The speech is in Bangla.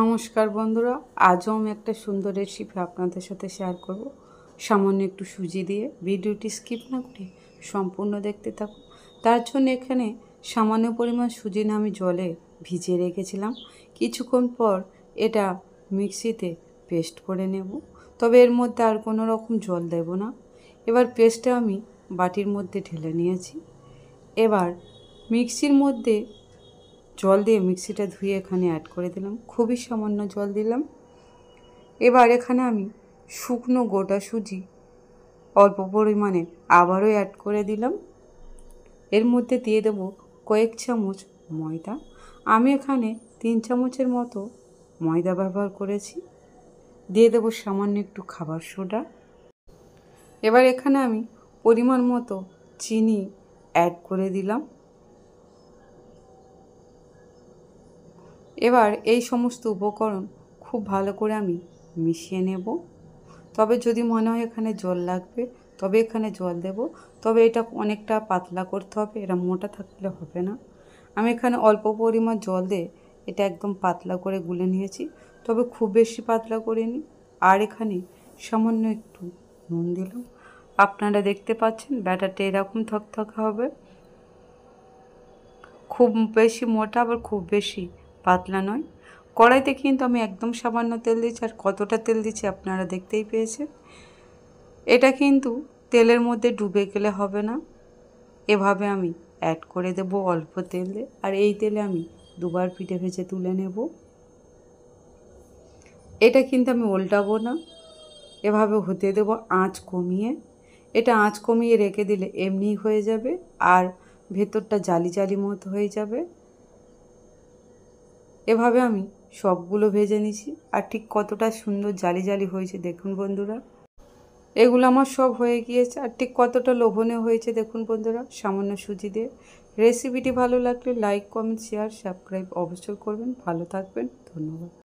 নমস্কার বন্ধুরা, আজও আমি একটা সুন্দর রেসিপি আপনাদের সাথে শেয়ার করব। সামান্য একটু সুজি দিয়ে ভিডিওটি স্কিপ না করে সম্পূর্ণ দেখতে থাকুন। তার জন্য এখানে সামান্য পরিমাণ সুজি আমি জলে ভিজিয়ে রেখেছিলাম। কিছুক্ষণ পর এটা মিক্সিতে পেস্ট করে নেব। তবে এর মধ্যে আর কোনো রকম জল দেব না। এবার পেস্টটা আমি বাটির মধ্যে ঢেলে নিয়েছি। এবার মিক্সির মধ্যে জল দিয়ে মিক্সিটা ধুয়ে এখানে অ্যাড করে দিলাম। খুবই সামান্য জল দিলাম। এবার এখানে আমি শুকনো গোটা সুজি অল্প পরিমাণে আবারও অ্যাড করে দিলাম। এর মধ্যে দিয়ে দেব কয়েক চামচ ময়দা। আমি এখানে 3 চামচের মতো ময়দা ব্যবহার করেছি। দিয়ে দেব সামান্য একটু খাবার সোডা। এবার এখানে আমি পরিমাণ মতো চিনি অ্যাড করে দিলাম। এবার এই সমস্ত উপকরণ খুব ভালো করে আমি মিশিয়ে নেব। তবে যদি মনে হয় এখানে জল লাগবে তবে এখানে জল দেব। তবে এটা অনেকটা পাতলা করতে হবে, এটা মোটা থাকলে হবে না। আমি এখানে অল্প পরিমাণ জল দিয়ে এটা একদম পাতলা করে গুলে নিয়েছি, তবে খুব বেশি পাতলা করিনি। আর এখানে সামান্য একটু নুন দিলাম। আপনারা দেখতে পাচ্ছেন ব্যাটারটা এরকম থকথকে হবে, খুব বেশি মোটা আবার খুব বেশি পাতলা নয়। কড়াইতে কিন্তু আমি একদম সামান্য তেল দিচ্ছি, আর কতটা তেল দিচ্ছি আপনারা দেখতেই পেয়েছেন। এটা কিন্তু তেলের মধ্যে ডুবে গেলে হবে না। এভাবে আমি অ্যাড করে দেব অল্প তেলে, আর এই তেলে আমি দুবার পিঠে ভেজে তুলে নেব। এটা কিন্তু আমি উল্টাবো না, এভাবে হতে দেব আঁচ কমিয়ে। এটা আঁচ কমিয়ে রেখে দিলে এমনিই হয়ে যাবে, আর ভেতরটা জালি জালি মতো হয়ে যাবে। এভাবে আমি সবগুলো ভেজে নিছি, আর ঠিক কতটা সুন্দর জালি জালি হয়েছে দেখুন বন্ধুরা। এগুলো আমার সব হয়ে গিয়েছে, আর ঠিক কতটা লোভনীয় হয়েছে দেখুন বন্ধুরা সামান্য সুজি দিয়ে। রেসিপিটি ভালো লাগলে লাইক, কমেন্ট, শেয়ার, সাবস্ক্রাইব অবশ্যই করবেন। ভালো থাকবেন, ধন্যবাদ।